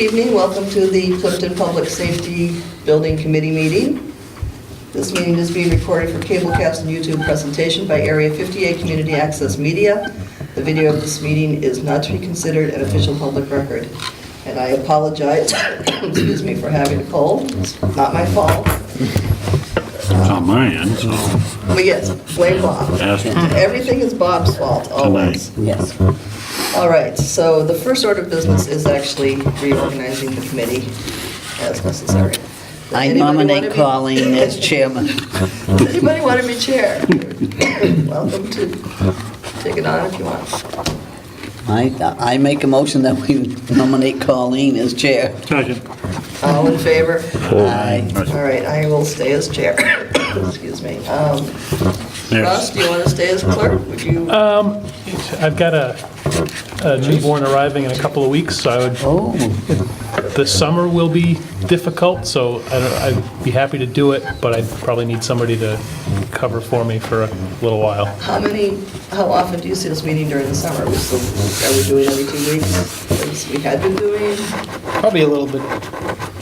evening. Welcome to the Plympton Public Safety Building Committee meeting. This meeting is being recorded for cablecast and YouTube presentation by Area 58 Community Access Media. The video of this meeting is not to be considered an official public record. And I apologize, excuse me, for having a cold. It's not my fault. It's on my end, so. But yes, blame Bob. Everything is Bob's fault, always. Yes. All right, so the first order of business is actually reorganizing the committee as necessary. I Anybody nominate wanna be- Colleen as chairman. Does anybody want to be chair? Welcome to take it on if you want. I make a motion that we nominate Colleen as chair. Second. All in favor? Aye. All right, I will stay as chair. Excuse me. Ross, do you want to stay as clerk? Would you? I've got a newborn arriving in a couple of weeks, so I would, Oh, the summer will be difficult, so I'd be happy to do it, but I'd probably need somebody to cover for me for a little while. How often do you see us meeting during the summer? Are we doing every 2 weeks, as we had been doing? Probably a little bit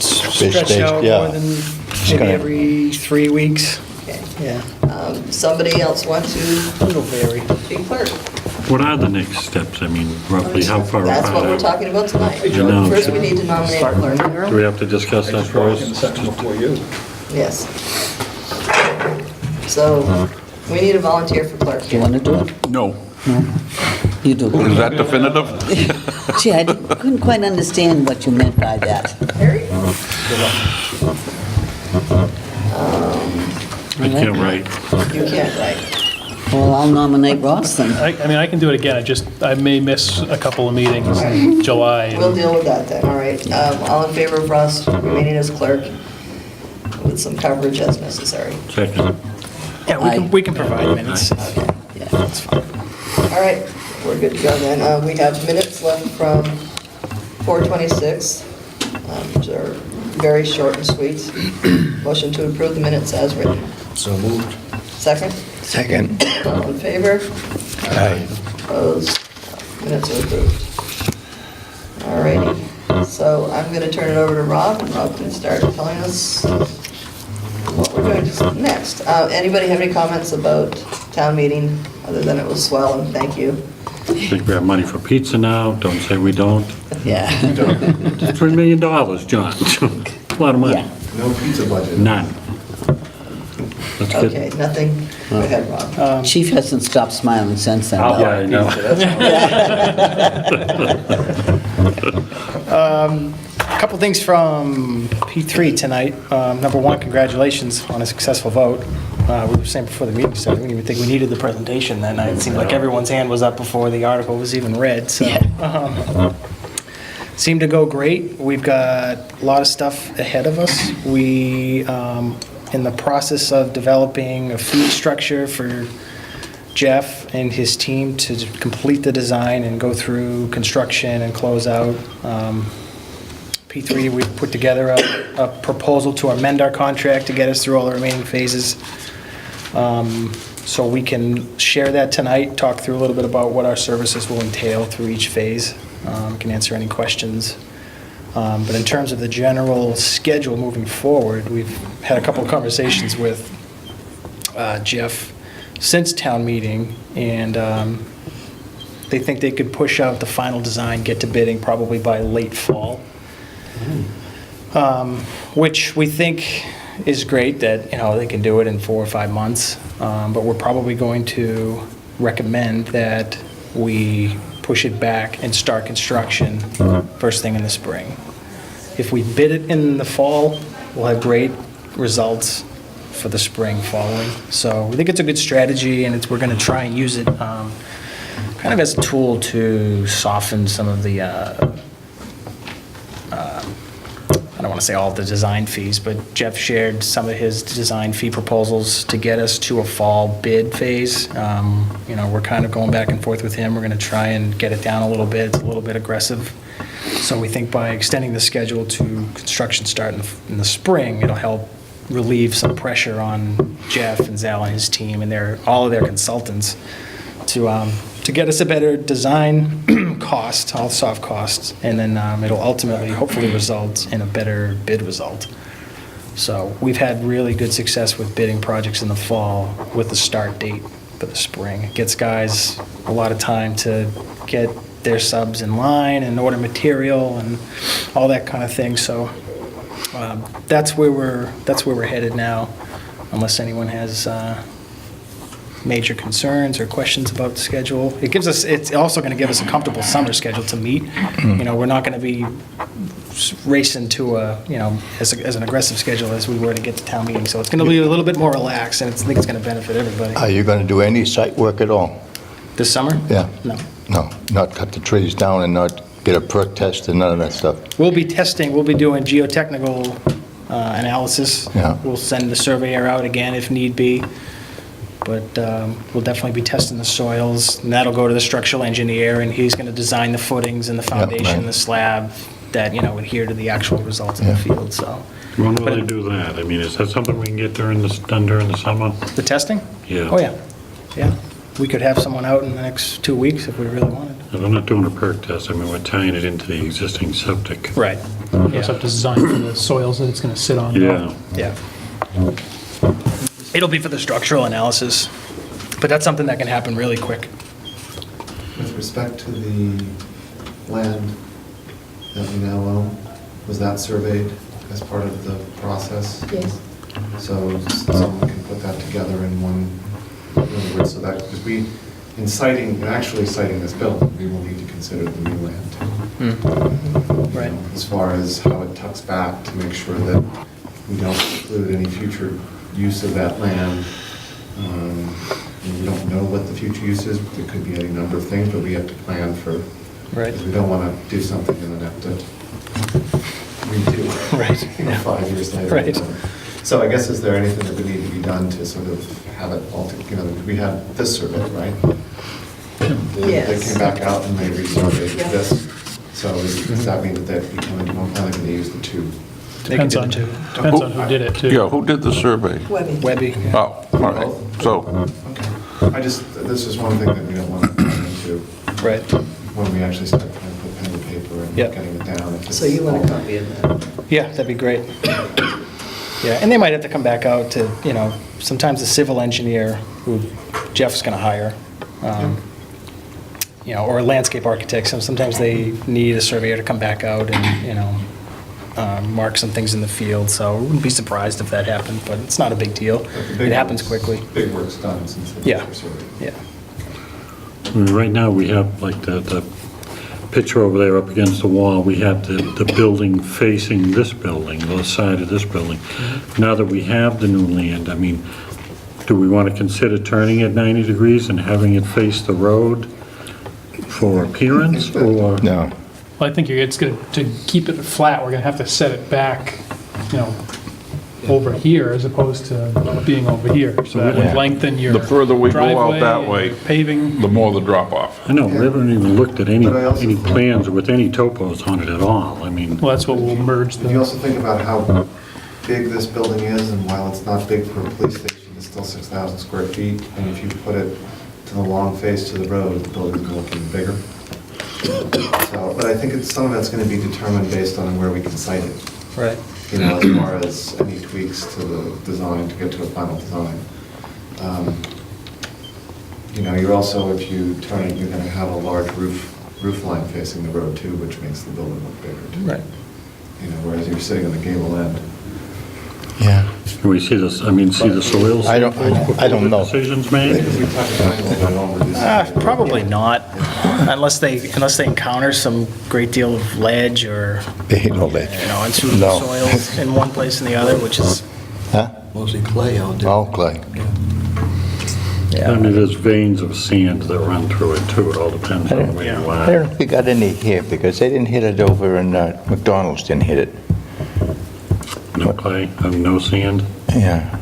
stretched out yeah. more than maybe every 3 weeks. Okay. Yeah, Somebody else want to it'll vary. be clerk? What are the next steps? I mean, roughly how far That's what we're apart? talking about tonight. I know. First, we need to nominate a clerk. Do we have to discuss that first? Yes. So, we need a volunteer for clerk do you here. want to do it? No. You do. Is that definitive? Gee, I couldn't quite understand what you meant by that. Harry? I can't write. You can't write. Well, I'll nominate Ross then. I mean, I can do it again, I may miss a couple of meetings in July. We'll deal with that then, all right. All in favor of Russ remaining as clerk with some coverage as necessary. Second. Yeah, we can provide minutes. Yeah. That's fine. All right, we're good to go then. We have minutes left from 4/26, which are very short and sweet. Motion to approve the minutes as written. So moved. Second? Second. All in favor? Aye. Opposed? Minutes are approved. All righty, so I'm going to turn it over to Rob, and Rob can start telling us what we're going to do next. Anybody have any comments about town meeting, other than it was swell and thank you? Think we have money for pizza now? Don't say we don't. Yeah. $3 million, John. A lot of money. Yeah. No pizza budget. None. That's good. Okay, nothing, go ahead, Rob. Chief hasn't stopped smiling since then. though. Yeah, I know. A couple things from P3 tonight. Number one, congratulations on a successful vote. We were saying before the meeting started, we didn't even think we needed the presentation that night. It seemed like everyone's hand was up before the article was even read, so. Seemed to go great. We've got a lot of stuff ahead of us. We, in the process of developing a fee structure for Jeff and his team to complete the design and go through construction and close out. P3, we've put together a proposal to amend our contract to get us through all the remaining phases. So we can share that tonight, talk through a little bit about what our services will entail through each phase. Can answer any questions. But in terms of the general schedule moving forward, we've had a couple of conversations with Jeff since town meeting, and they think they could push out the final design, get to bidding probably by late fall. Which we think is great that, they can do it in 4 or 5 months. But we're probably going to recommend that we push it back and start construction first thing in the spring. If we bid it in the fall, we'll have great results for the spring following. So we think it's a good strategy, and we're going to try and use it kind of as a tool to soften some of the I don't want to say all of the design fees, but Jeff shared some of his design fee proposals to get us to a fall bid phase. We're kind of going back and forth with him. We're going to try and get it down a little bit. It's a little bit aggressive. So we think by extending the schedule to construction start in the spring, it'll help relieve some pressure on Jeff and Zal and his team and all of their consultants to to get us a better design cost, all soft costs, and then it'll ultimately, hopefully, result in a better bid result. So we've had really good success with bidding projects in the fall with the start date for the spring. It gets guys a lot of time to get their subs in line and order material and all that kind of thing. So that's where we're headed now, unless anyone has major concerns or questions about the schedule. It's also going to give us a comfortable summer schedule to meet. You know, we're not going to be racing to as an aggressive schedule as we were to get to town meeting. So it's going to be a little bit more relaxed, and I think it's going to benefit everybody. Are you going to do any site work at all? This summer? Yeah. No. No, not cut the trees down and not get a perk test and none of that stuff? We'll be doing geotechnical analysis. Yeah. We'll send the surveyor out again if need be. But we'll definitely be testing the soils, and that'll go to the structural engineer, and he's going to design the footings and the foundation, right. the slab that, adhere to the actual results in the field, so. When will they do that? I mean, is that something we can get done during the summer? The testing? Yeah. Oh, yeah. Yeah. We could have someone out in the next 2 weeks if we really wanted. I'm not doing a perk test, I mean, we're tying it into the existing septic. Right. It's up to design for the soils that it's going to sit on. Yeah. Yeah. It'll be for the structural analysis, but that's something that can happen really quick. With respect to the land that we now own, was that surveyed as part of the process? Yes. So someone can put that together in one, in other words, so that, because actually citing this building, we will need to consider the new land too. Right. You know, as far as how it tucks back to make sure that we don't include any future use of that land. And we don't know what the future use is. There could be any number of things, but we have to plan for. Right. Because we don't want to do something and then have to redo. Right. You know, 5 years later. Right. So I guess, is there anything that would need to be done to sort of have it all, we had this survey, right? Yes. They came back out and they resurveyed Yeah. this. So does that mean that they become into one plan, they're going to use the two? Depends on who did it, too. Yeah, who did the survey? Webby. Webby. yeah. Oh, all right, so, Okay. This is one thing that we don't want to run into Right. when we actually start trying to put pen to paper and Yep. getting it down. If it's So you want a all- copy of that? Yeah, that'd be great. Yeah, and they might have to come back out to, sometimes the civil engineer who Jeff's going to hire, or a landscape architect, sometimes they need a surveyor to come back out and, mark some things in the field, so I wouldn't be surprised if that happened, but it's not a big deal. But the big It happens work's- quickly. Big work's done since the Yeah. first survey. Yeah. I mean, right now, we have like the picture over there up against the wall, we have the building facing this building, the side of this building. Now that we have the new land, I mean, do we want to consider turning it 90 degrees and having it face the road for appearance, or? No. Well, I think it's going to keep it flat, we're going to have to set it back, over here as opposed to being over here. So that would Yeah. lengthen your the further we go out driveway that and way, your paving. the more the drop-off. I know, we haven't even looked at any But I also- plans with any topos on it at all, I mean. Well, that's what we'll merge If you the, also think about how big this building is, and while it's not big for a police station, it's still 6,000 square feet, and if you put it to the long face to the road, the building's going to look even bigger. So, but I think some of that's going to be determined based on where we can site it. Right. As far as any tweaks to the design to get to a final design. You're also, if you turn it, you're going to have a large roof line facing the road too, which makes the building look bigger too. Right. Whereas you're sitting on the gable end. Yeah. Can we see this, see the soil I don't- samples I don't before know. the decision's I made? think if we touch it down a little bit over this. Probably not, unless they encounter some great deal of ledge or, They hit all that. unsuitable No. soils in one place and the other, which is, Huh? Mostly clay out there. All clay. I mean, there's veins of sand that run through it too, it all depends on where you I are. don't think we got any here because they didn't hit it over in McDonald's didn't hit it. No clay, no sand? Yeah.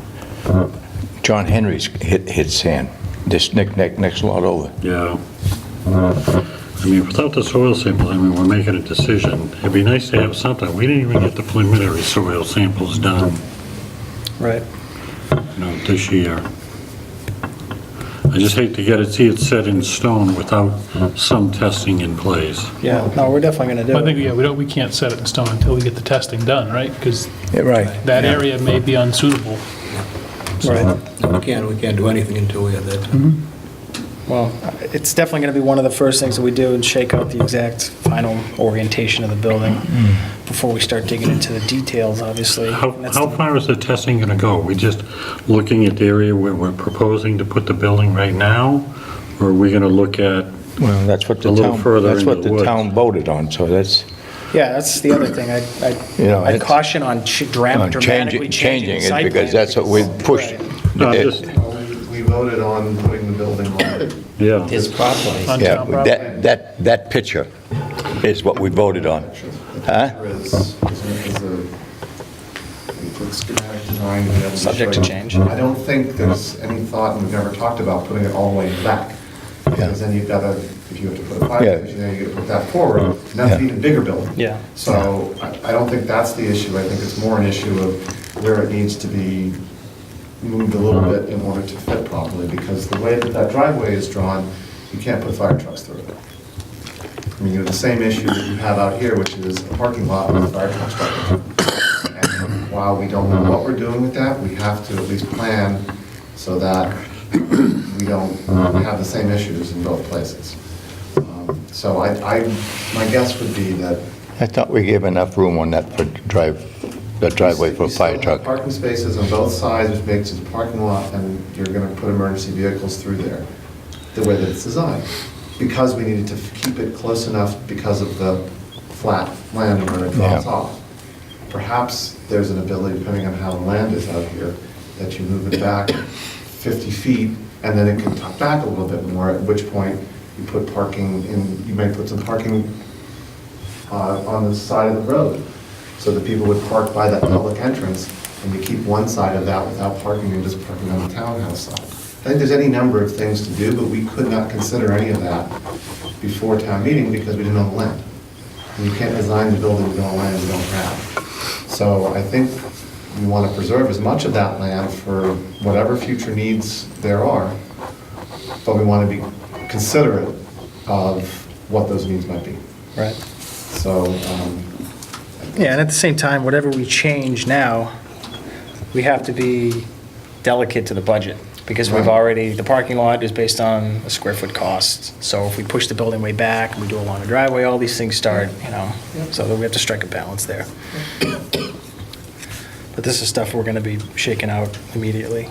John Henry's hit sand. This next lot over. Yeah. I mean, without the soil samples, we're making a decision. It'd be nice to have something. We didn't even get the preliminary soil samples done, right. this year. I just hate to see it set in stone without some testing in place. Yeah, no, we're definitely going to do I think, it. yeah, we can't set it in stone until we get the testing done, right? Because Right. that area may be unsuitable. Right. We can't do anything until we have that done. Well, it's definitely going to be one of the first things that we do and shake out the exact final orientation of the building before we start digging into the details, obviously. And that's How far is the testing going to go? We just looking at the area where we're proposing to put the building right now? Or are we going to look at, Well, that's what A the little town, further that's into what the the woods. town voted on, so that's, Yeah, that's the other thing. You know, I'd it's- caution on dramatically changing the it, site because plan that's what we pushed. Right. no, It- just, We voted on putting the building on. yeah. His property. On Yeah, town property. that picture is what we voted on. Huh? Is a schematic design. we have to Subject to show you. change. I don't think there's any thought, and we've never talked about putting it all the way in the back. Because then you've got to, if you have to put a fire Yeah. station, then you got to put that forward, and that's an Yeah. even bigger building. Yeah. So I don't think that's the issue. I think it's more an issue of where it needs to be moved a little bit in order to fit properly, because the way that driveway is drawn, you can't put fire trucks through it. I mean, you have the same issue that you have out here, which is a parking lot with fire trucks driving through. And while we don't know what we're doing with that, we have to at least plan so that we don't have the same issues in both places. So my guess would be that. I thought we gave enough room on that for the driveway for a You still fire have truck. Parking spaces on both sides, which makes it a parking lot, and you're gonna put emergency vehicles through there, the way that it's designed. Because we needed to keep it close enough because of the flat land where it drops Yeah. off. Perhaps there's an ability, depending on how the land is out here, that you move it back 50 feet, and then it can tuck back a little bit more, at which point you put parking in, you might put some parking on the side of the road, so that people would park by that public entrance, and you keep one side of that without parking and just parking on the townhouse side. I think there's any number of things to do, but we could not consider any of that before town meeting because we didn't know the land. And you can't design the building with no land you don't have. So I think we want to preserve as much of that land for whatever future needs there are, but we want to be considerate of what those needs might be. Right. So, Yeah, and at the same time, whatever we change now, we have to be delicate to the budget, because we've Right. already, the parking lot is based on a square foot cost. So if we push the building way back, we do a longer driveway, all these things start, so that we have to strike a balance there. But this is stuff we're gonna be shaking out immediately,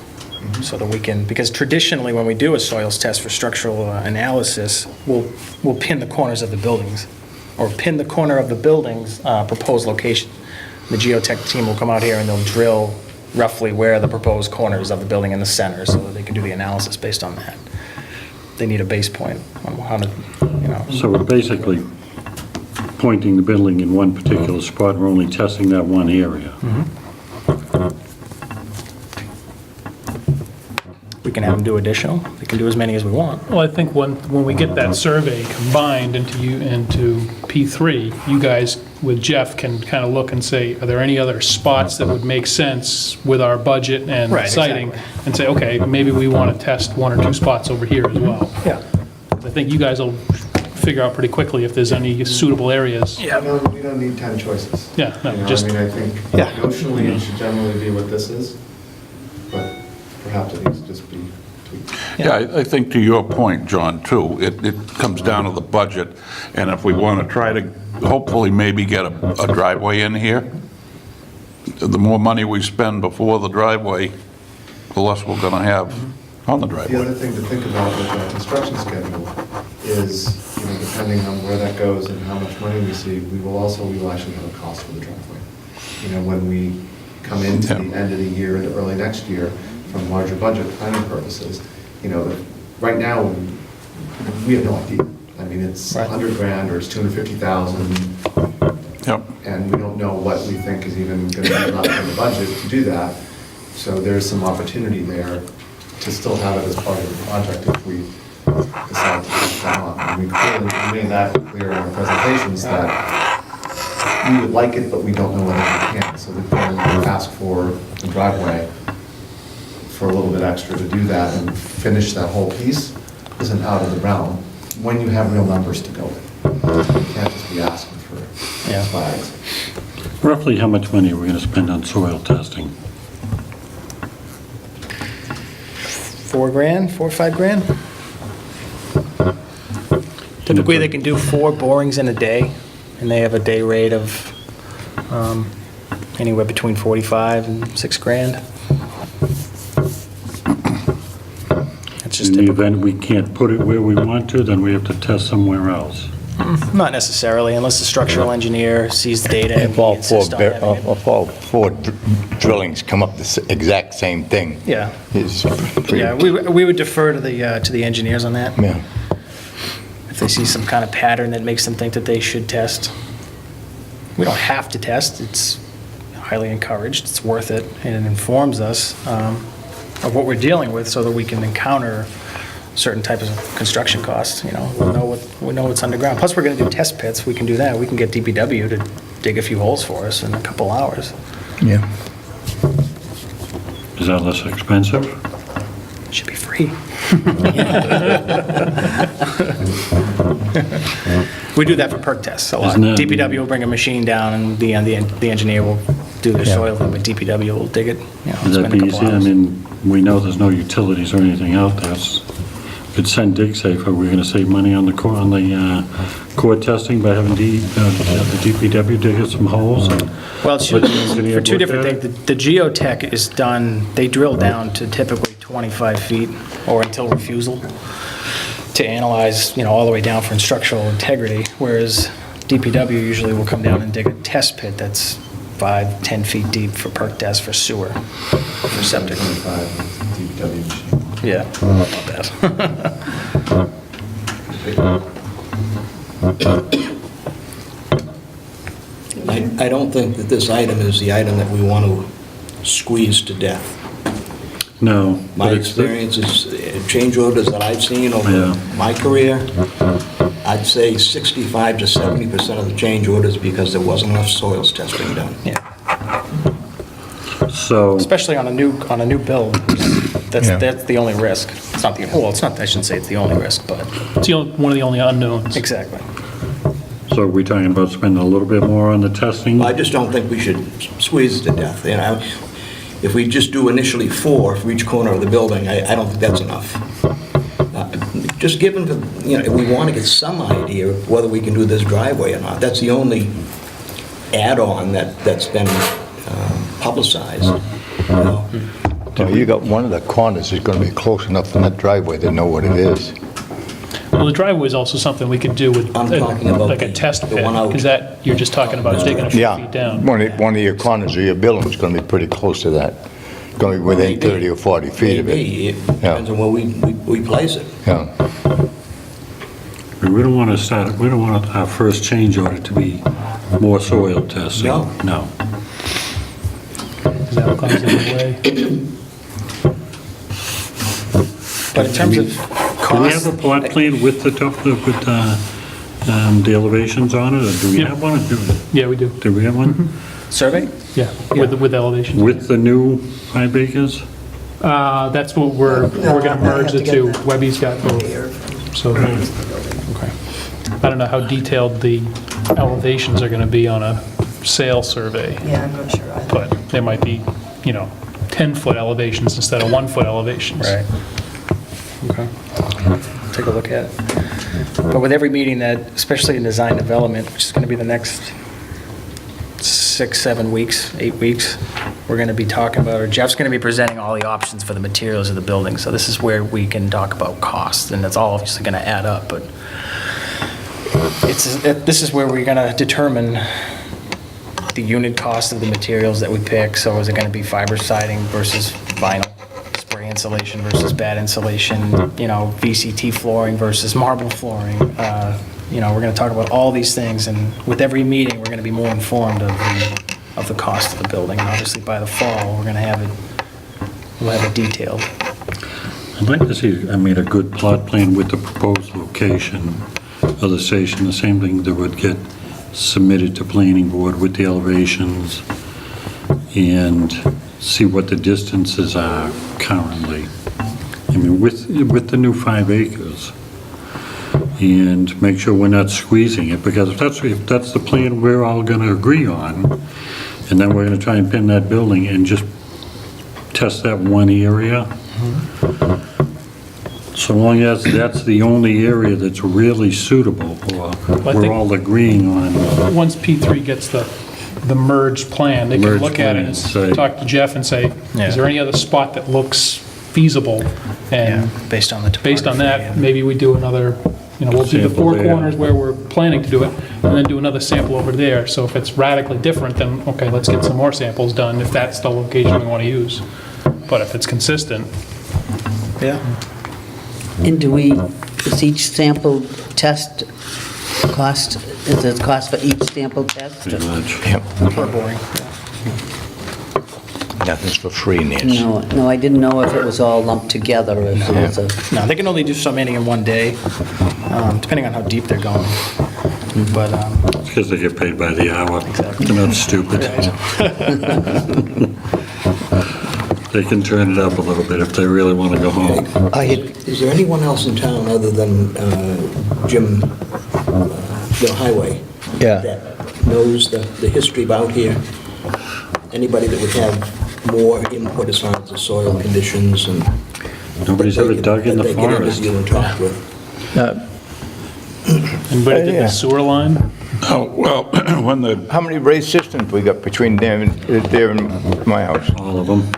so that we can, because traditionally, when we do a soils test for structural analysis, we'll pin the corners of the buildings, or pin the corner of the building's proposed location. The geotech team will come out here and they'll drill roughly where the proposed corners of the building in the center, so that they can do the analysis based on that. They need a base point on how to, So we're basically pointing the building in one particular spot, we're only testing that one area. we can have them do additional. We can do as many as we want. Well, I think when we get that survey combined into P3, you guys with Jeff can kind of look and say, are there any other spots that would make sense with our budget and Right, siting? exactly. And say, okay, maybe we want to test one or two spots over here as well. Yeah. I think you guys will figure out pretty quickly if there's any suitable areas. we don't need 10 choices. Yeah, no, You know, just- I mean, I think Yeah. notionally it should generally be what this is, but perhaps it needs to just be tweaked. Yeah, I think to your point, John, too, it comes down to the budget, and if we want to try to hopefully maybe get a driveway in here, the more money we spend before the driveway, the less we're going to have on the The other driveway. thing to think about with our construction schedule is, depending on where that goes and how much money we see, we will actually have a cost for the driveway. When we come into the Yeah. end of the year, into early next year, from larger budget planning purposes, right now, we have no idea. I mean, it's Right. 100 grand or it's 250,000, Yep. and we don't know what we think is even going to be left in the budget to do that. So there's some opportunity there to still have it as part of the project if we decide to take that on. And we clearly made that clear in our presentations that we would like it, but we don't know whether we can. So we can ask for the driveway for a little bit extra to do that and finish that whole piece isn't out of the realm when you have real numbers to go with. You can't just be asking for Yeah. flags. Roughly how much money are we going to spend on soil testing? $4,000, $4 or $5,000. Typically, they can do 4 borings in a day, and they have a day rate of anywhere between 45 and $6,000. That's just In the typical. event we can't put it where we want to, then we have to test somewhere else. Not necessarily, unless the structural engineer sees the data and If all he insists on having it. if all 4 drillings come up the exact same thing. Yeah, It's pretty- yeah, we would defer to the engineers on that. Yeah. If they see some kind of pattern that makes them think that they should test. We don't have to test, it's highly encouraged, it's worth it, and it informs us of what we're dealing with so that we can encounter certain types of construction costs, we know what's underground. Plus, we're gonna do test pits, we can do that, we can get DPW to dig a few holes for us in a couple hours. Yeah. Is that less expensive? Should be free. We do that for perk tests a lot. Isn't that- DPW will bring a machine down and the engineer will do the Yeah. soil thing, but DPW will dig it, Would spend that a be couple easy? I hours. mean, we know there's no utilities or anything out there. Could send DigSafe, are we going to save money on the core testing by having the DPW dig us some holes? Well, it's Let the engineer for two look different at things. The geotech is done, they drill down to typically 25 feet or until refusal to analyze, all the way down for structural integrity, whereas DPW usually will come down and dig a test pit that's 5, 10 feet deep for perk tests for sewer, for septic. 25 DPW machine. Yeah, not bad. I don't think that this item is the item that we want to squeeze to death. No. My but it's the- experience is change orders that I've seen over Yeah. my career, I'd say 65 to 70% of the change orders because there wasn't enough soils testing done. Yeah, So, especially on a new build, Yeah. that's the only risk. It's not I shouldn't say it's the only risk, but It's one of the only unknowns. exactly. so are we talking about spending a little bit more on the testing? I just don't think we should squeeze it to death, If we just do initially 4 for each corner of the building, I don't think that's enough. Just given, we want to get some idea of whether we can do this driveway or not. That's the only add-on that's been publicized. Well, you got one of the corners is going to be close enough from that driveway to know what it is. Well, the driveway is also something we could do with, I'm talking about like a the- test the pit, one out. because that, you're just talking about digging a few Yeah, feet down. one of your corners of your building is going to be pretty close to that. Going to be within 30 or 40 feet of it. Maybe, it depends on where we place it. Yeah. We don't want our first change order to be more soil testing. No. No. Because that'll comes in the way. But in terms of Do we cost, have a plot plan with the elevations on it, or do we Yep. have one? Yeah, we do. Do we have one? survey? Yeah, with elevation. With the new 5 acres? That's what we're going to merge the two. Webby's got both. So, okay. I don't know how detailed the elevations are going to be on a sale survey, Yeah, I'm not sure either. but there might be, 10-foot elevations instead of 1-foot elevations. Right. Okay. Take a look at it. But with every meeting that, especially in design development, which is going to be the next 6, 7 weeks, 8 weeks, we're going to be talking about, or Jeff's going to be presenting all the options for the materials of the building. So this is where we can talk about cost, and it's all obviously going to add up, but this is where we're going to determine the unit cost of the materials that we pick. So is it going to be fiber siding versus vinyl? Spray insulation versus bad insulation, VCT flooring versus marble flooring. We're going to talk about all these things, and with every meeting, we're going to be more informed of the cost of the building. And obviously, by the fall, we'll have it detailed. I'd like to see, a good plot plan with the proposed location of the station, the same thing that would get submitted to planning board with the elevations and see what the distances are currently. I mean, with the new 5 acres, and make sure we're not squeezing it, because if that's the plan we're all gonna agree on, and then we're gonna try and pin that building and just test that one area. So long as that's the only area that's really suitable, or I we're think- all agreeing on. Once P3 gets the merged plan, they can Merged look at it plan, and say- talk to Jeff and say, Yeah. is there any other spot that looks feasible? Yeah, And based on the based on topography, that, yeah. maybe we do another, we'll do the Sample 4 there. corners where we're planning to do it, and then do another sample over there. So if it's radically different, then, okay, let's get some more samples done, if that's the location we want to use. But if it's consistent, Yeah. And is each sample test cost, is it cost for each sample test? Pretty much. Yep. For boring. Nothing's for free, Nancy. No, I didn't know if it was all lumped together, or if it was a... No, they can only do so many in one day, depending on how deep they're going. But, Because they get paid by the hour. They're not stupid. They can turn it up a little bit if they really want to go home. Is there anyone else in town other than Jim, the highway? Yeah. That knows the history about here? Anybody that would have more input as far as the soil conditions and... Nobody's ever dug in the that they could forest. interview and talk with? anybody did Yeah. the sewer line? Oh, well, when the, How many raised systems we got between there and my house? All of them.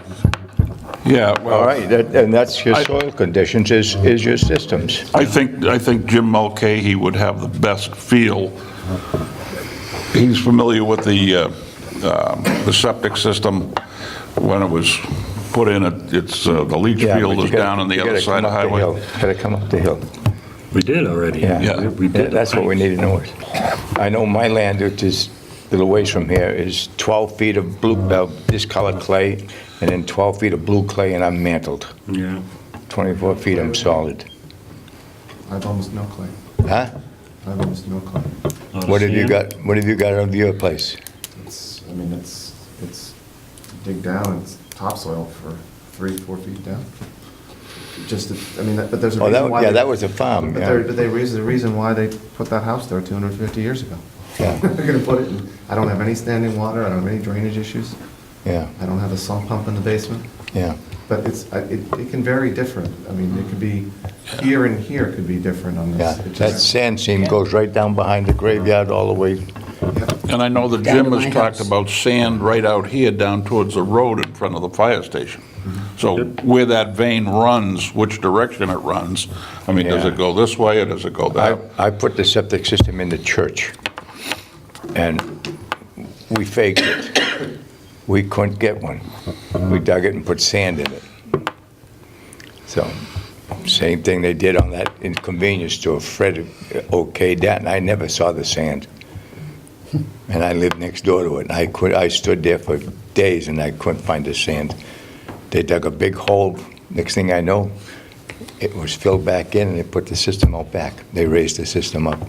yeah, All well, right, and that's your soil conditions, is your systems. I think Jim Mulcahy would have the best feel. He's familiar with the septic system when it was put in. It's the leach Yeah, field but you is gotta- down on the you other gotta side come of up the highway. hill. Gotta come up the hill. We did already. Yeah. We did. That's what we need to know. I know my land, which is a little ways from here, is 12 feet of blue, discolored clay, and then 12 feet of blue clay, and I'm mantled. Yeah. 24 feet, I'm solid. I have almost no clay. Huh? I have almost no clay. Lot of What have you sand. got, what have you got of your place? It's dig down, it's topsoil for 3-4 feet down. But there's a Oh, reason why. that was a farm, But yeah. there's a reason why they put that house there 250 years ago. Yeah. They're gonna put it in, I don't have any standing water, I don't have any drainage issues, Yeah, I don't have a sump pump in the basement, yeah. but it can vary different. I mean, it could be, here and here could be different on Yeah, this. It that just- sand seam goes right down behind the graveyard all the way. And I know that Down Jim to has my talked house. about sand right out here down towards the road in front of the fire station. So where that vein runs, which direction it runs, I mean, does Yeah. it go this way or does it go that? I put the septic system in the church, and we faked it. We couldn't get one. We dug it and put sand in it. So, same thing they did on that inconvenience store. Fred okayed that, and I never saw the sand. And I lived next door to it, and I stood there for days, and I couldn't find the sand. They dug a big hole. Next thing I know, it was filled back in, and they put the system out back. They raised the system up. I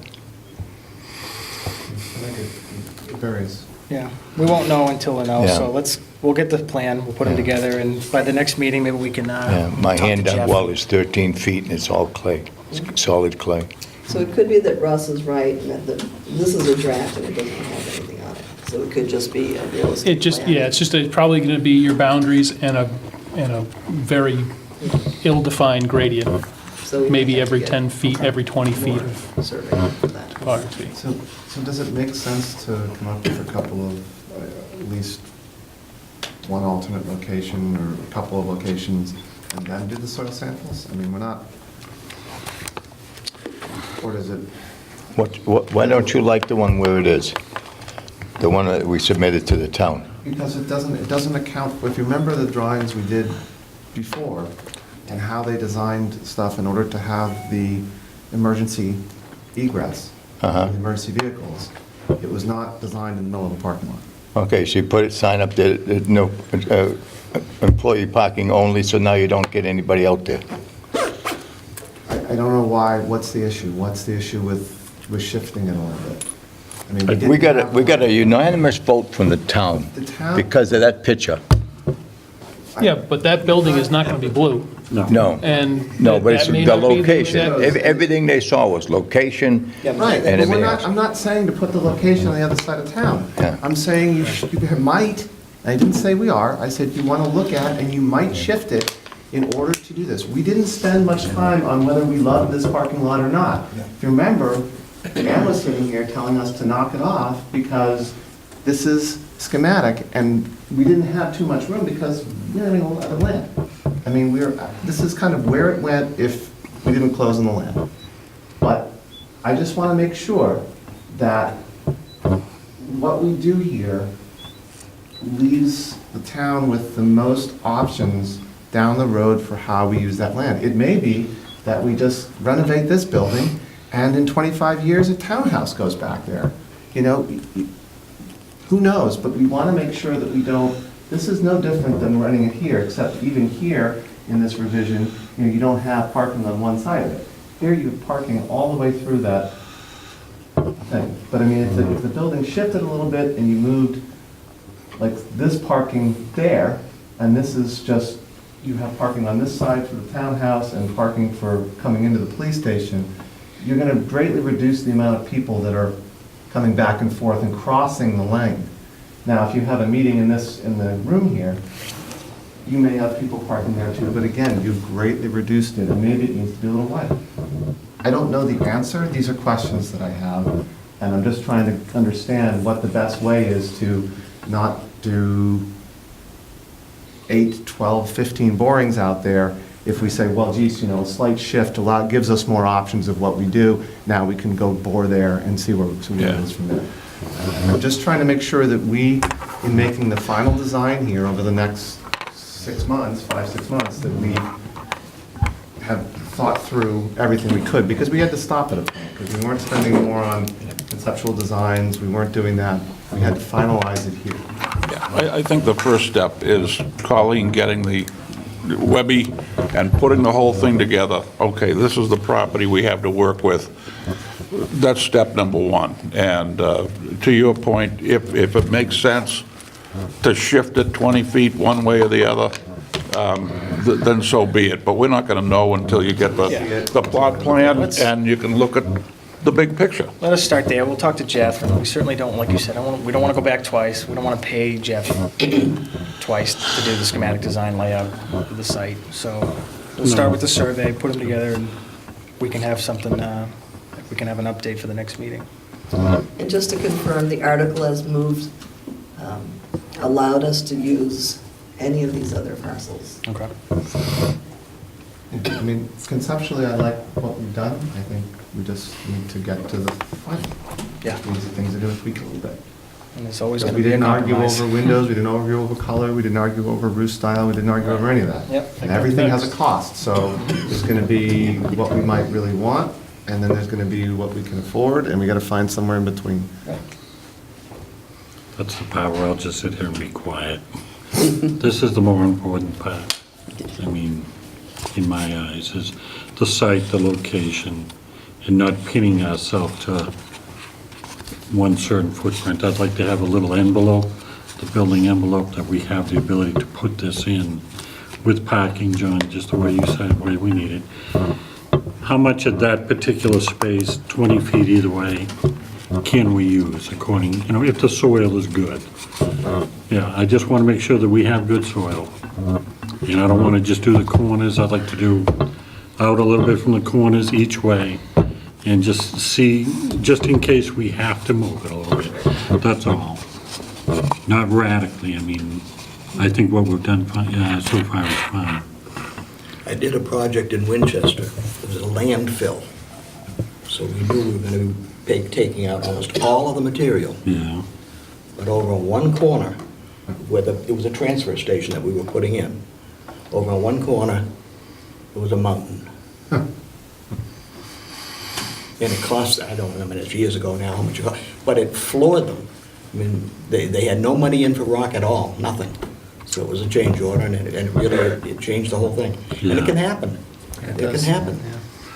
think it varies. Yeah, we won't know until we know, Yeah. so we'll get the plan, we'll put them together, and by the next meeting, maybe we can Yeah, my talk to hand dug Jeff. well is 13 feet, and it's all clay, it's solid clay. So it could be that Russ is right, and that this is a draft and it doesn't have anything on it. So it could just be a realistic It just, plan. yeah, it's just probably going to be your boundaries and a very ill-defined gradient, So we maybe have to every get 10 feet, every 20 feet more of survey for that. topography. So does it make sense to come up with a couple of, at least one alternate location or a couple of locations and then do the soil samples? I mean, we're not, or does it, Why don't you like the one where it is? The one that we submitted to the town? because it doesn't account, if you remember the drawings we did before and how they designed stuff in order to have the emergency egress, Uh-huh. the emergency vehicles, it was not designed in the middle of a parking lot. Okay, so you put it, sign up that, no, employee parking only, so now you don't get anybody out there. I don't know why, what's the issue? What's the issue with shifting it a little bit? I mean, didn't We got have- a unanimous vote from the town The town- because of that picture. Yeah, but that building is not going to be blue, No. and No, but it's that may the not be location. exact- Everything they saw was location and Right, but everything else. I'm not saying to put the location on the other side of town. Yeah. I'm saying you might, I didn't say we are, I said you want to look at and you might shift it in order to do this. We didn't spend much time on whether we love this parking lot or not. If you remember, Ann was sitting here telling us to knock it off because this is schematic, and we didn't have too much room because we didn't have any other land. I mean, this is kind of where it went if we didn't close on the land. But I just want to make sure that what we do here leaves the town with the most options down the road for how we use that land. It may be that we just renovate this building, and in 25 years, a townhouse goes back there. You know, who knows? But we want to make sure that we don't, this is no different than running it here, except even here in this revision, you know, you don't have parking on one side of it. Here you have parking all the way through that thing. But I mean, if the building shifted a little bit and you moved like this parking there, and this is just, you have parking on this side for the townhouse and parking for coming into the police station, you're going to greatly reduce the amount of people that are coming back and forth and crossing the lane. Now, if you have a meeting in the room here, you may have people parking there too, but again, you've greatly reduced it, and maybe it needs to be a little wider. I don't know the answer, these are questions that I have, and I'm just trying to understand what the best way is to not do 8, 12, 15 borings out there. If we say, well, geez, you know, a slight shift gives us more options of what we do, now we can go bore there and see where it is from there. I'm just trying to make sure that we, in making the final design here over the next 6 months, 5, 6 months, that we have thought through everything we could, because we had to stop at a point, because we weren't spending more on conceptual designs, we weren't doing that, we had to finalize it here. I think the first step is Colleen getting the Webby and putting the whole thing together. Okay, this is the property we have to work with. That's step number one. And to your point, if it makes sense to shift it 20 feet one way or the other, then so be it. But we're not going to know until you get the plot plan and you can look at the big picture. Let us start there. We'll talk to Jeff, and we certainly don't, like you said, we don't want to go back twice. We don't want to pay Jeff twice to do the schematic design layout of the site. So we'll start with the survey, put them together, and we can have something, we can have an update for the next meeting. And just to confirm, the article as moved allowed us to use any of these other parcels. Okay. I mean, conceptually, I like what we've done. I think we just need to get to the final. Yeah. These are things that are going to tweak a little bit. And it's always So going we to be a didn't argue compromise. over windows, we didn't argue over color, we didn't argue over roof style, we didn't argue over any of that. Yep. And everything has a cost, so there's going to be what we might really want, and then there's going to be what we can afford, and we got to find somewhere in between. That's the part where I'll just sit here and be quiet. This is the more important part. I mean, in my eyes, is the site, the location, and not pinning ourselves to one certain footprint. I'd like to have a little envelope, the building envelope, that we have the ability to put this in with parking, John, just the way you said, where we need it. How much of that particular space, 20 feet either way, can we use according, you know, if the soil is good? Yeah, I just want to make sure that we have good soil. And I don't want to just do the corners, I'd like to do out a little bit from the corners each way, and just see, just in case we have to move it a little bit, that's all. Not radically, I mean, I think what we've done so far is fine. I did a project in Winchester. It was a landfill. So we knew we were going to be taking out almost all of the material. Yeah, But over on one corner, where it was a transfer station that we were putting in, over on one corner, there was a mountain. And it cost, I don't remember, it's years ago now how much it cost, but it floored them. I mean, they had no money in for rock at all, nothing. So it was a change order, and it really, it changed the whole thing. And it can happen. It can happen.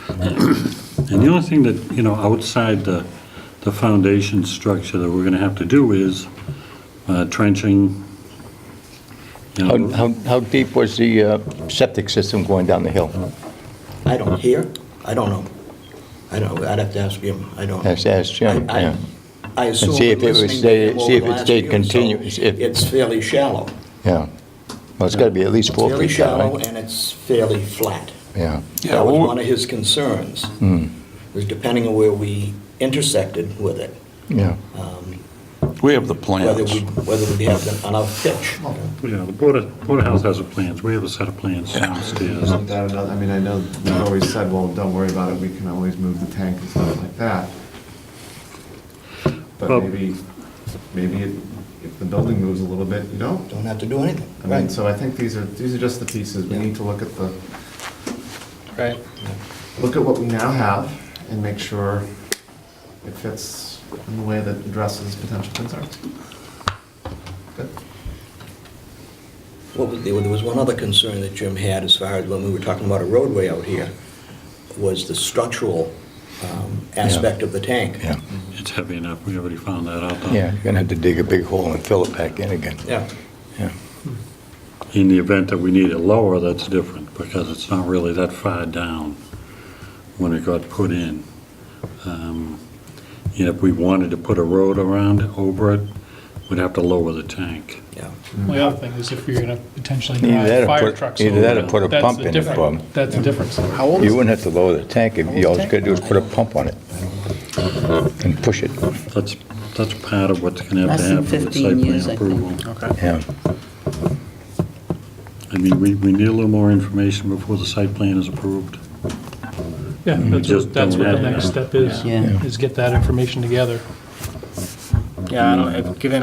and the only thing that, you know, outside the foundation structure that we're gonna have to do is trenching You know, How deep was the septic system going down the hill? I don't hear, I don't know. I don't, I'd have to ask him, I don't. Ask Jim, I- yeah. I assume, see if it was listening to him stay- see if over it the stayed last year or so, continuous, if- It's fairly shallow. Yeah. Well, it's got to be at least 4 Fairly feet down, shallow, right? and it's fairly flat. Yeah. Yeah, That was well, one of his concerns, Hmm. was depending on where we intersected with it, Yeah. we have the whether plans. we'd have enough pitch. Yeah, the Board of Health has the plans. We have a set of plans downstairs. Isn't that another, I mean, I know we've always said, well, don't worry about it, we can always move the tank and stuff like that. But Well- if the building moves a little bit, you don't. Don't have to do anything. I mean, so I think these are just the pieces. We need to look at Right. what we now have and make sure it fits in the way that addresses potential concerns. Good. There was one other concern that Jim had as far as when we were talking about a roadway out here, was the structural aspect of the tank. Yeah. It's heavy enough. We already found that out. though. Yeah, you're going to have to dig a big hole and fill it back in again. Yeah. Yeah. In the event that we need it lower, that's different, because it's not really that far down when it got put in. You know, if we wanted to put a road around it, over it, we'd have to lower the tank. Yeah. Well, the other thing is if you're gonna potentially Either that drive or fire put- trucks either over that or it, put a that's pump the in it difference. for 'em. That's the difference. How old You is wouldn't have to lower the tank, if you all you got to do is put a pump on it and push it. That's part of what's gonna have Less to than happen with 15 site years, plan I think. approval. Okay. Yeah. I mean, we need a little more information before the site plan is approved. Yeah, just that's what don't the have next it. step is, Yeah. is get that information together. Yeah, I don't, given,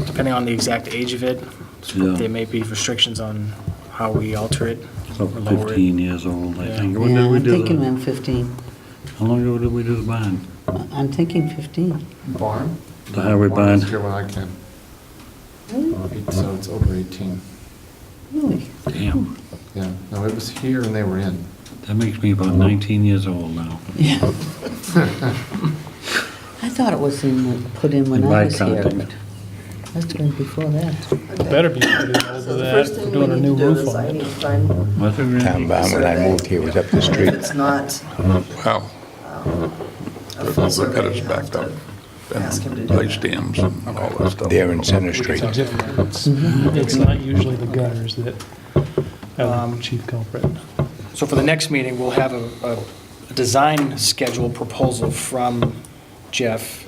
depending on the exact age of it, Yeah. there may be restrictions on how we alter it or About lower it. 15 years old, I Yeah. think. When Yeah, did we I'm do thinking the- around 15. How long ago did we do the bond? I'm thinking 15. Barn? The highway Barn was bond? here when I came. So it's over 18. Really? Damn, Yeah, no, it was here and they were in. that makes me about 19 years old now. Yeah. I thought it was put in when In I my was here, counting. but must have been before that. Better be put in over So the that, first we're thing we doing a need new to do roof is on I it. need to find, What's it really? Town barn, when I moved here, was up the if street. it's not Well, a full the survey, gutters you have backed up. to ask him to do Place that. dams and all that stuff. There in Center Street. It's different. It's not usually the gutters that have the chief culprit. So for the next meeting, we'll have a design schedule proposal from Jeff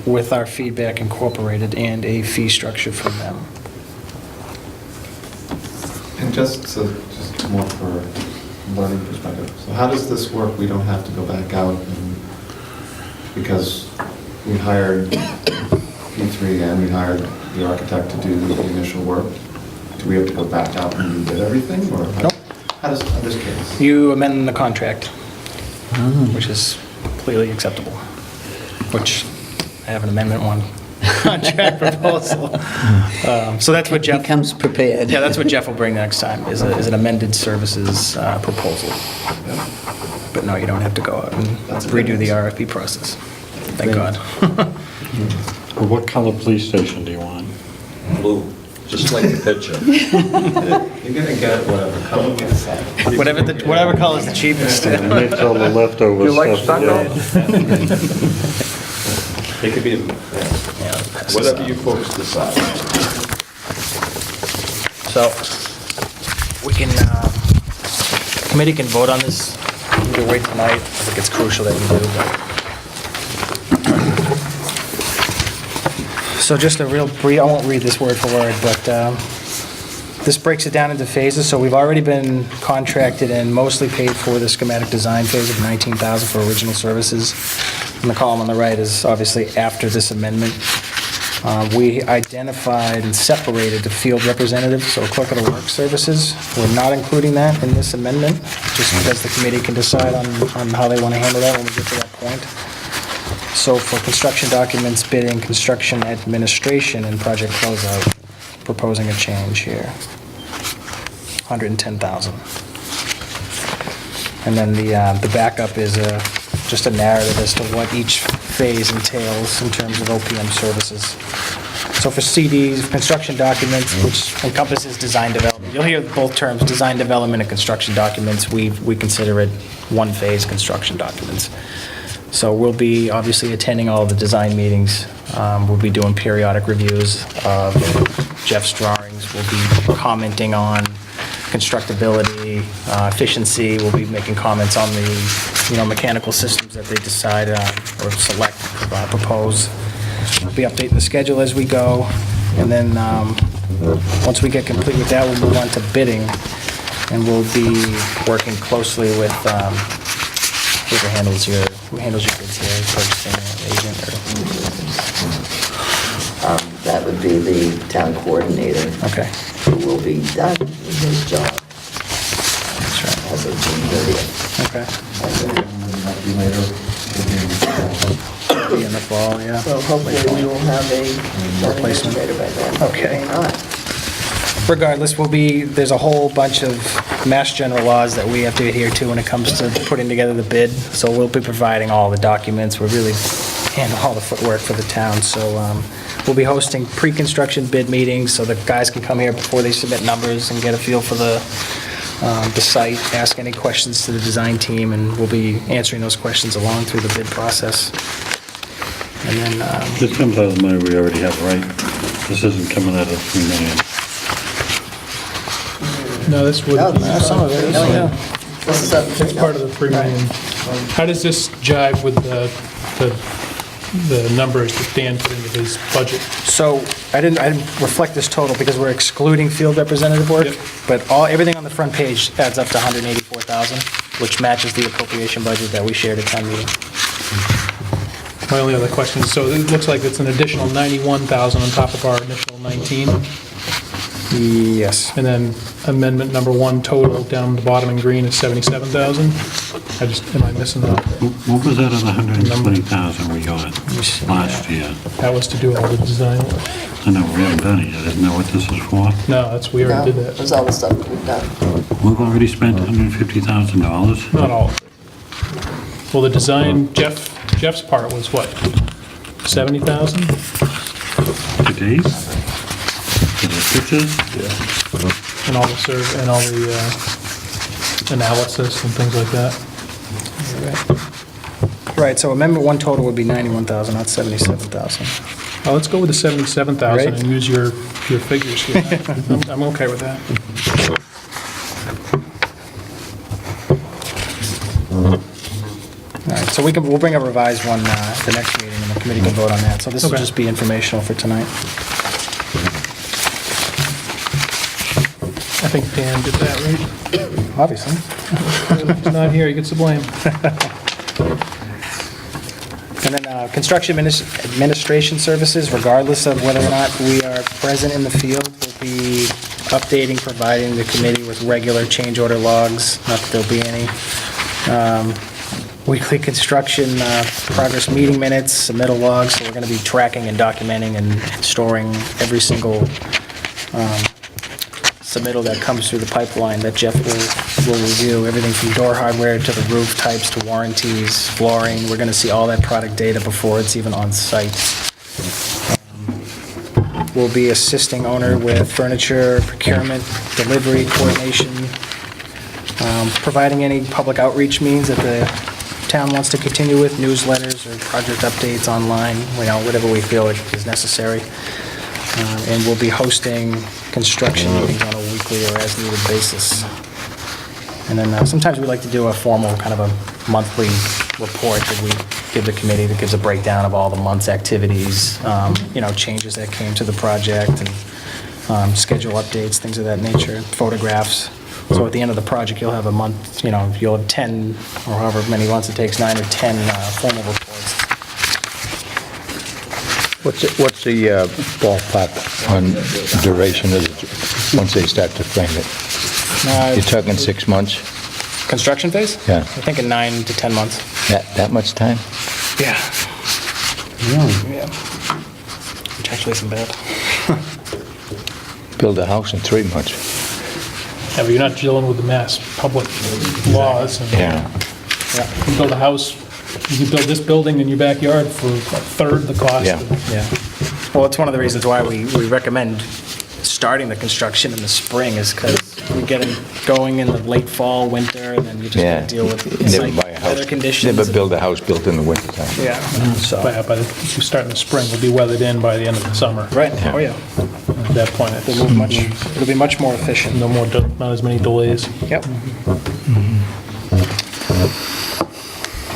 with our feedback incorporated and a fee structure from them. And just more for learning perspective, so how does this work? We don't have to go back out and, because we hired P3 and we hired the architect to do the initial work. Do we have to go back out and rebid everything, or? Nope. I'm just curious. You amend the contract, which is completely acceptable, which I have an amendment one contract proposal. So that's what He Jeff, comes prepared. yeah, that's what Jeff will bring next time, is an amended services proposal. But no, you don't have to go out and redo the RFP process. Thank God. Well, what color police station do you want? Blue, just like the picture. You're gonna get it whatever color we decide. Whatever color is the cheapest. And it's all the leftover You like stuff. stucco? It could be, whatever you folks decide. So, we can, committee can vote on this either way tonight. I think it's crucial that we do, but. So just a real brief, I won't read this word for word, but this breaks it down into phases. So we've already been contracted and mostly paid for the schematic design phase of $19,000 for original services. And the column on the right is obviously after this amendment. We identified and separated the field representatives, so clerk of the work services. We're not including that in this amendment, just because the committee can decide on how they want to handle that when we get to that point. So for construction documents, bidding, construction administration, and project closeout, proposing a change here. $110,000. And then the backup is just a narrative as to what each phase entails in terms of OPM services. So So for CDs, construction documents, which encompasses design development, you'll hear both terms, design development and construction documents. We consider it one-phase construction documents. So we'll be obviously attending all the design meetings. We'll be doing periodic reviews of Jeff's drawings. We'll be commenting on constructability, efficiency. We'll be making comments on the, mechanical systems that they decide or select, propose. We'll be updating the schedule as we go. And then, once we get complete with that, we'll move on to bidding. And we'll be working closely with, who handles your bids here, purchasing agent or? That would be the town coordinator, Okay. who will be done in his job That's right. as of June 30th. Okay. Be in the fall, yeah. So hopefully we will have a zoning Replacement. administrator by then. Okay. May not. Regardless, there's a whole bunch of mass general laws that we have to adhere to when it comes to putting together the bid. So we'll be providing all the documents. We really handle all the footwork for the town. So we'll be hosting pre-construction bid meetings so the guys can come here before they submit numbers and get a feel for the site, ask any questions to the design team, and we'll be answering those questions along through the bid process. And then, This comes out of the money we already have, right? This isn't coming out of 3 million. No, this would, Oh, this is some of it is, Oh, yeah. This is up it's part of the 3 million. How does this jive with the numbers that Dan put into his budget? So I didn't reflect this total because we're excluding field representative work, Yep. but everything on the front page adds up to 184,000, which matches the appropriation budget that we shared at town meeting. My only other question is, so it looks like it's an additional 91,000 on top of our initial 19, Yes. and then amendment number 1 total down the bottom in green is 77,000? Am I missing that? What was that other 120,000 we got last year? That was to do all the design work. I know, we haven't done it yet. Isn't that what this is for? No, we No, already did that. there's all the stuff that we've done. We've already spent $150,000 Not all of it. Well, the design, Jeff's part was what, 70,000? to date. For the pictures? And all the and all the analysis and things like that? Right, so amendment 1 total would be 91,000, not 77,000. Well, let's go with the 77,000 Right. and use your figures here. I'm okay with that. All right, so we'll bring a revised one at the next meeting, and the committee can vote on that. So this will Okay. just be informational for tonight. I think Dan did that, right? Obviously. He's not here, he gets the blame. And then construction administration services, regardless of whether or not we are present in the field, will be updating, providing the committee with regular change order logs, not that there'll be any. Weekly construction progress meeting minutes, submittal logs, so we're going to be tracking and documenting and storing every single submittal that comes through the pipeline that Jeff will review, everything from door hardware to the roof types to warranties, flooring. We're going to see all that product data before it's even on site. We'll be assisting owner with furniture, procurement, delivery, coordination, providing any public outreach means that the town wants to continue with, newsletters or project updates online, whatever we feel is necessary. And we'll be hosting construction meetings on a weekly or as-needed basis. And then sometimes we like to do a formal kind of a monthly report that we give the committee that gives a breakdown of all the month's activities, changes that came to the project, and schedule updates, things of that nature, photographs. So at the end of the project, you'll have a month, you'll have 10, or however many months it takes, 9 or 10 formal reports. What's the ballpark on duration of it, once they start to frame it? You're talking 6 months? Construction phase? Yeah. I think in 9 to 10 months. That much time? Yeah. Yeah. Which actually isn't bad. Build a house in 3 months. Yeah, but you're not dealing with the mass public laws. And Yeah. Yeah. You build a house, you can build this building in your backyard for a third the cost. Yeah. of- Yeah. Well, it's one of the reasons why we recommend starting the construction in the spring, is because we get it going in the late fall, winter, and then you just Yeah. gotta deal with Never like, buy a house. weather conditions. Never build a house built in the wintertime. Yeah, so, If you start in the spring, it'll be weathered in by the end of the summer. right, oh yeah. At that point, It'll be much more efficient. no more, not as many delays. Yep.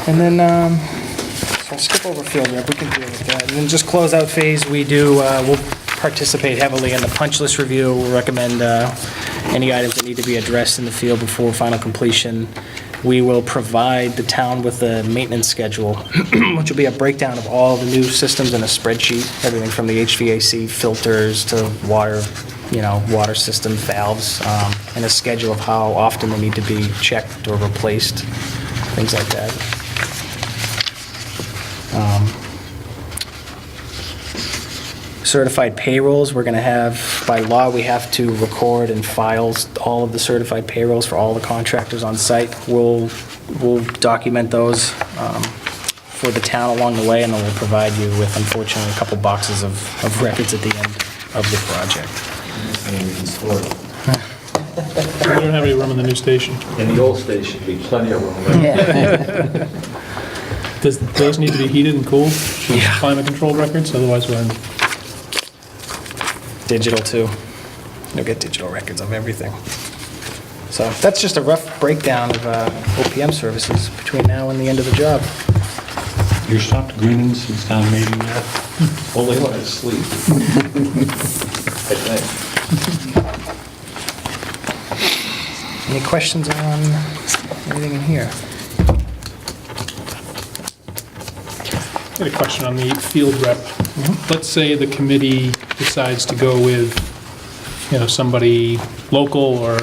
And then, so I'll skip over field rep, we can deal with that. And then just closeout phase, we'll participate heavily in the punch list review. We'll recommend any items that need to be addressed in the field before final completion. We will provide the town with a maintenance schedule, which will be a breakdown of all the new systems in a spreadsheet, everything from the HVAC filters to water, water system valves, and a schedule of how often they need to be checked or replaced, things like that. Certified payrolls, we're going to have, by law, we have to record and file all of the certified payrolls for all the contractors on site. We'll document those for the town along the way, and then we'll provide you with, unfortunately, a couple boxes of records at the end of the project. And we can store it. We don't have any room in the new station. In the old station, be plenty of room. Does those need to be heated and cooled? Yeah. Climate controlled records, otherwise we're in. Digital, too. You'll get digital records of everything. So that's just a rough breakdown of OPM services between now and the end of the job. You stopped grinning since town meeting yet? Only when I sleep. I think. Any questions on anything in here? I had a question on the field rep. Let's say the committee decides to go with, somebody local or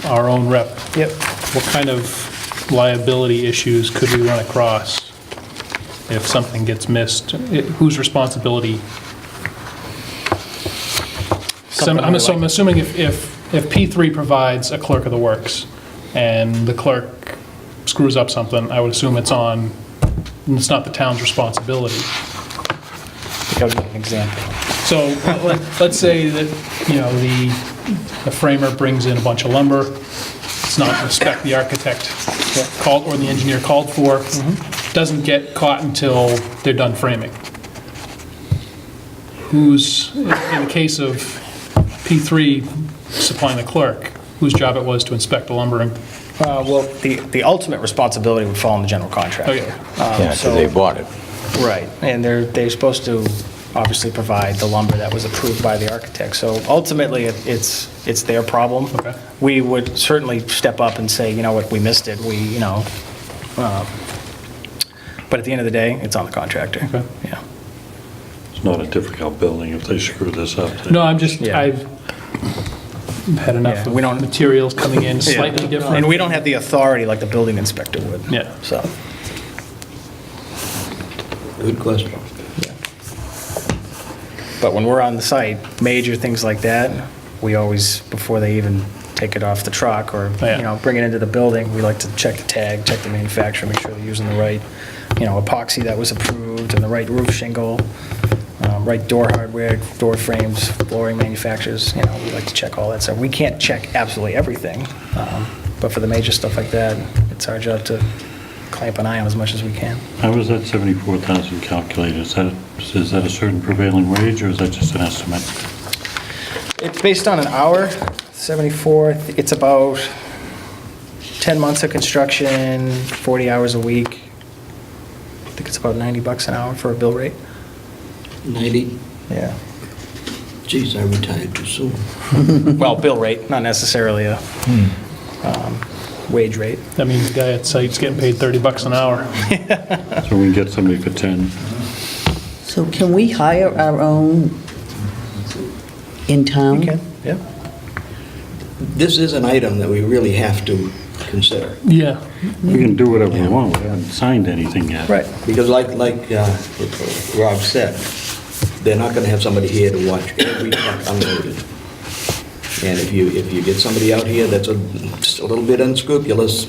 our own rep. Yep. What kind of liability issues could we run across if something gets missed? Whose responsibility? So I'm assuming if P3 provides a clerk of the works and the clerk screws up something, I would assume it's not the town's responsibility. That would be an example. So let's say that, the framer brings in a bunch of lumber. It's not the spec the architect called or the engineer called for. Doesn't get caught until they're done framing. In the case of P3 supplying the clerk, whose job it was to inspect the lumber and Well, the ultimate responsibility would fall on the general contractor. Okay. Yeah, because So- they bought it. Right, and they're supposed to obviously provide the lumber that was approved by the architect. So ultimately, it's their problem. Okay. We would certainly step up and say, you know what, we missed it, but at the end of the day, it's on the contractor. Okay. Yeah. It's not a difficult building if they screw this up. No, Yeah. I've had enough Yeah, of we don't- materials coming in slightly different. And we don't have the authority like the building inspector would. Yeah. So, Good question. but when we're on the site, major things like that, we always, before they even take it off the truck or, Yeah. bring it into the building, we like to check the tag, check the manufacturer, make sure they're using the right, epoxy that was approved and the right roof shingle, right door hardware, door frames, flooring manufacturers, we like to check all that stuff. We can't check absolutely everything, but for the major stuff like that, it's our job to clamp an eye on as much as we can. How was that 74,000 calculated? Is that a certain prevailing wage, or is that just an estimate? It's based on an hour, 74, it's about 10 months of construction, 40 hours a week. I think it's about $90 an hour for a bill rate. 90? Yeah. Geez, I retired too soon. Well, bill rate, not necessarily a wage rate. That means the guy at site's getting paid $30 an hour. So we can get somebody for 10. So can we hire our own in town? You can, yeah. This is an item that we really have to consider. Yeah. We can do whatever we want, we haven't signed anything yet. Right. Because like Rob said, they're not going to have somebody here to watch every truck unloaded. And if you get somebody out here that's just a little bit unscrupulous,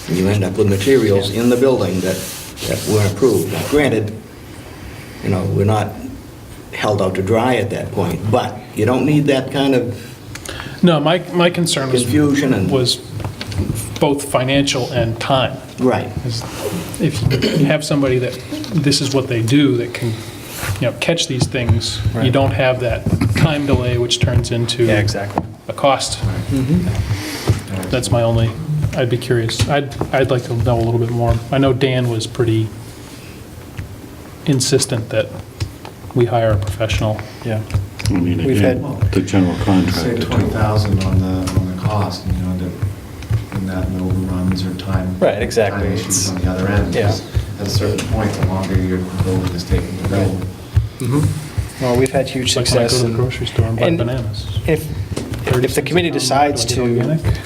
you end up with materials in the building that weren't approved. Now, granted, we're not held out to dry at that point. But you don't need that kind of No, my concern confusion and... was both financial and time. Right. If you have somebody that, this is what they do, that can, catch these things, you Right. don't have that time delay, which turns into Yeah, exactly. a cost. That's my only, I'd be curious. I'd like to know a little bit more. I know Dan was pretty insistent that we hire a professional. Yeah. I mean, We've again, the general contractor Save too. 20,000 on the cost, and you end up in that no overruns or time. Right, exactly. Time issues on the other end. Yeah. Because at a certain point, the longer your building is taking to build. Well, we've had huge Like when I go success. to the grocery store and buy and bananas. If the committee decides Do I get organic?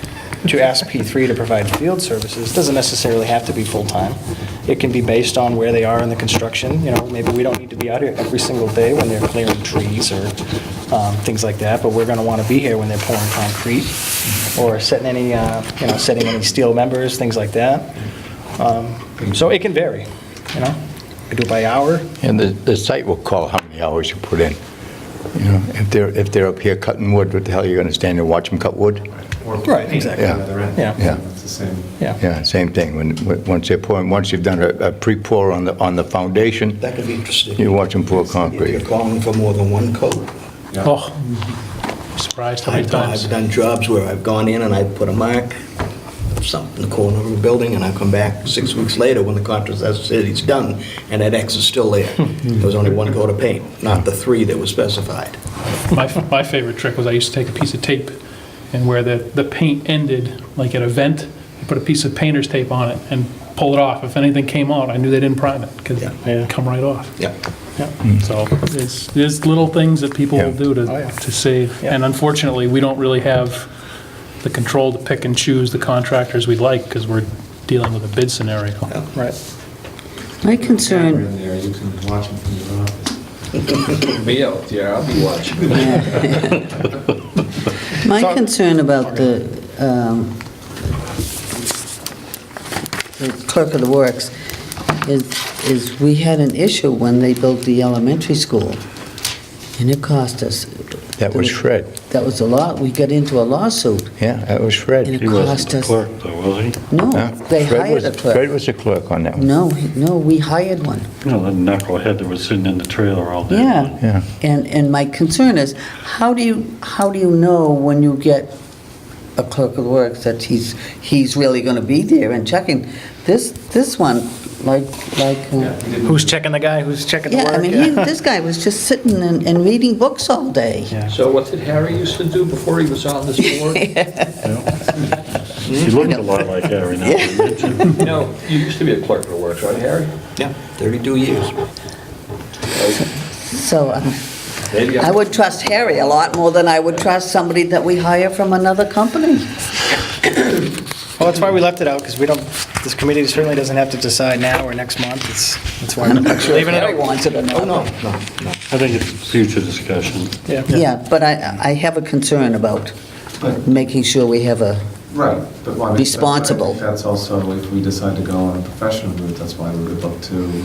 to ask P3 to provide field services, it doesn't necessarily have to be full-time. It can be based on where they are in the construction, maybe we don't need to be out here every single day when they're clearing trees or things like that, but we're going to want to be here when they're pouring concrete or setting any steel members, things like that. So it can vary, We do it by hour. And the site will call how many hours you put in. If they're up here cutting wood, what the hell, are you going to stand there and watch them cut wood? Or Right, paint exactly. at the other end. Yeah. Yeah. It's the same. Yeah. Yeah, same thing. Once they're pouring, once you've done a pre-pour on the foundation, That could be interesting. you watch them pour If you're concrete. calling for more than one coat. Yeah. Oh, surprised how many times. I've done jobs where I've gone in and I put a mark, something in the corner of a building, and I come back 6 weeks later when the contractor said he's done, and that X is still there. There was only one coat of paint, not the 3 that was specified. My favorite trick was I used to take a piece of tape, and where the paint ended, like at a vent, you put a piece of painter's tape on it and pull it off. If anything came out, I knew they didn't prime it, because Yeah. it'd come right off. Yeah. So there's little things that people will do Oh, yeah. to save. Yeah. And unfortunately, we don't really have the control to pick and choose the contractors we'd like, because we're dealing with a bid scenario. Right. My Camera concern, in there, you can watch them from your office. Me out, yeah, I'll be watching. my So- concern about the clerk of the works is we had an issue when they built the elementary school, and it cost us. That was Fred. That was a lot, we got into a lawsuit, Yeah, that was Fred. and it He wasn't cost the us. clerk though, was he? No, Huh? they Fred hired was- a Fred clerk. was the clerk on that one. No, we hired one. No, that knucklehead that was sitting in the trailer all day. Yeah. Yeah. And my concern is, how do you know when you get a clerk of the works that he's really gonna be there and checking? This one, like, Who's checking the guy? Who's checking the work? yeah, I mean, this guy was just sitting and reading books all day. Yeah. So what did Harry used to do before he was on this board? He looked a lot like Harry now. that you mention it. You know, you used to be a clerk of the works, right, Harry? Yeah, 32 years. So Maybe I would trust Harry a lot more than I would trust somebody that we hire from another company. Well, that's why we left it out, because this committee certainly doesn't have to decide now or next month. That's why we're leaving it Harry out. wants it or Oh, not. no. I think it's future discussion. Yeah. Yeah, but I have a concern about making sure we have a, Right, but well, I mean, Responsible. I think that's also, if we decide to go on a professional route, that's why we would look to the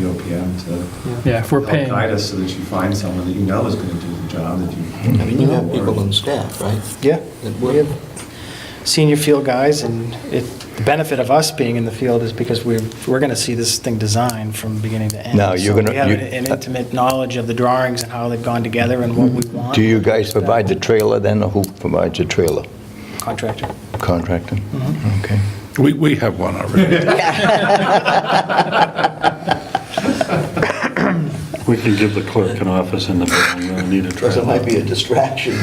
OPM to Yeah, if we're help paying, guide us so that you find someone that you know is going to do the job that you. I mean, you have people on staff, right? Yeah. That We work. have senior field guys, and the benefit of us being in the field is because we're going to see this thing designed from beginning to end. Now, you're So gonna- we have you- an intimate knowledge of the drawings and how they've gone together and what we want. Do you guys provide the trailer then, or who provides the trailer? Contractor. Contractor? Okay. We have one already. We can give the clerk an office in the building, we don't need a Because it might trailer. be a distraction.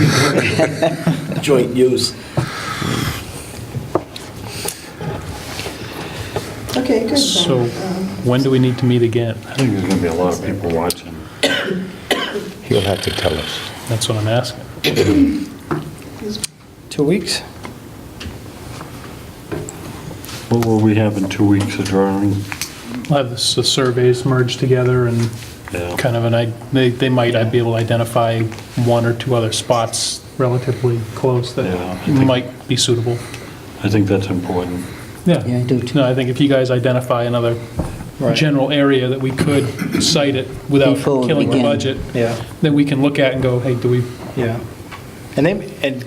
Joint use. Okay, good. so when do we need to meet again? I think there's gonna be a lot of people watching. He'll have to tell us. That's what I'm asking. 2 weeks? What will we have in 2 weeks of drawing? I'll have the surveys merged together and Yeah. kind of I'd be able to identify one or two other spots relatively close that Yeah, I think- might be suitable. I think that's important. Yeah. Yeah, I do too. No, I think if you guys identify another Right. general area that we could cite it without Before we killing the begin. budget, Yeah. that we can look at and go, hey, do we, Yeah. And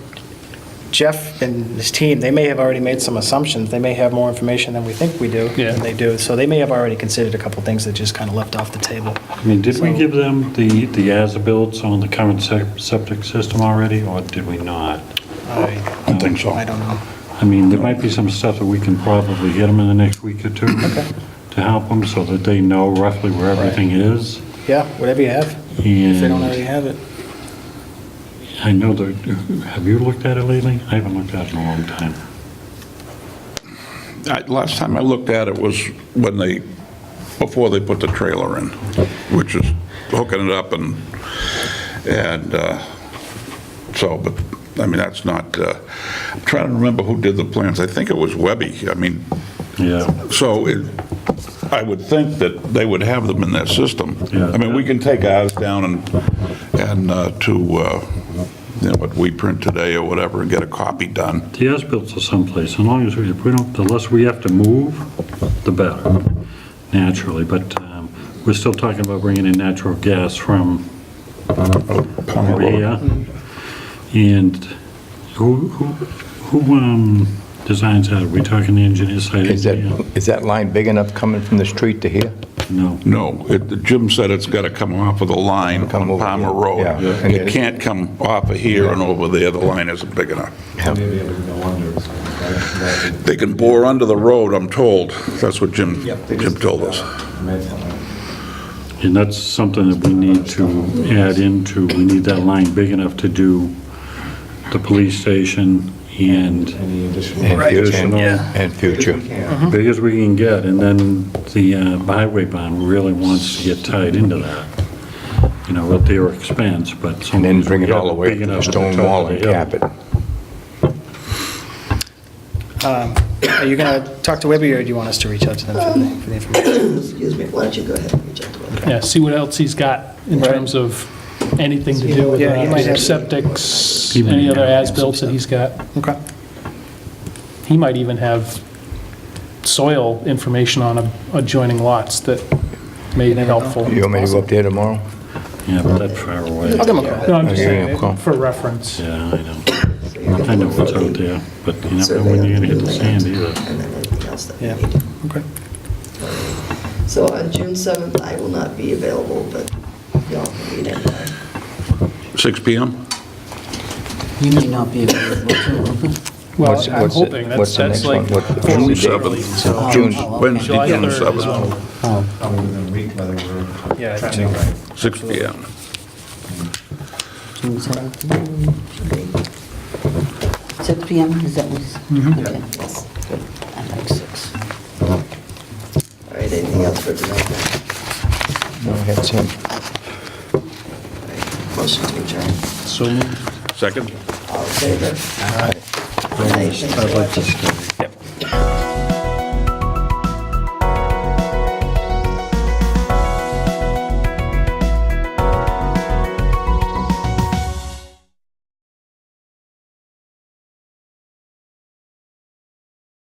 Jeff and his team, they may have already made some assumptions. They may have more information than we think we do. Yeah. And they do. So they may have already considered a couple things that just kind of left off the table. I mean, did we So- give them the as-built on the current septic system already, or did we not? I don't think so. I don't know. I mean, there might be some stuff that we can probably get them in the next week or two to help them, so that they know roughly where everything is. Yeah, whatever you have, if they don't And already have it. I know that, have you looked at it lately? I haven't looked at it in a long time. Last time I looked at it was when before they put the trailer in, which is hooking it up and so, but, I mean, that's not, I'm trying to remember who did the plans. I think it was Webby. I mean, Yeah. so I would think that they would have them in their system. Yeah. I mean, we can take ours down and to, you know, what we print today or whatever and get a copy done. The as-built are someplace, as long as if we don't, the less we have to move, the better, naturally, but we're still talking about bringing in natural gas from over here. And who designs that? Are we talking the engineer side? engineer? Is that line big enough coming from the street to here? No. No, Jim said it's got to come off of the line Come on over Palmer here. Road. Yeah. It can't come off of here and over there, the line isn't big enough. Maybe it would go under. So that- They can bore under the road, I'm told. That's what Jim told us. made something. And that's something that we need to add into, we need that line big enough to do the police station and Any additional? And Additional. and future. big as we can get, and then the highway bond really wants to get tied into that, you know, at their expense, but. And then bring it all the way up to the stone wall and cap it. Are you going to talk to Webby, or do you want us to reach out to them for the information? Excuse me, why don't you go ahead and reach out to him? yeah, see what else he's got in Right. terms of anything to do with Yeah, he might have- septics, He may any other have as-built that he's got. Okay. He might even have soil information on adjoining lots that may be helpful. You want me to go up there tomorrow? Yeah, but that's far away. I'll give him a call. No, I'm just Okay, saying, cool. for reference. Yeah, I know. I know what's out there, but you never know when you're gonna hit the sand either. And then anything else that we Yeah. need. Okay. So on June 7th, I will not be available, but y'all can meet anytime. 6 PM? You may not be available too. Well, What's- I'm what's the- hoping, what's that's the like next one? What- 4 weeks June early, 7th. so. June, Wednesday, July June 3rd is 7th. when- Oh, Probably within a week, whether we're Yeah, I think trending so. right. 6 PM. June 7th. 6 PM, is that what? Okay. Yes. Good. I like 6. All right, anything else for tonight? No, that's him. Motion to adjourn. So moved. Second? All in favor? Aye. I'd like to skip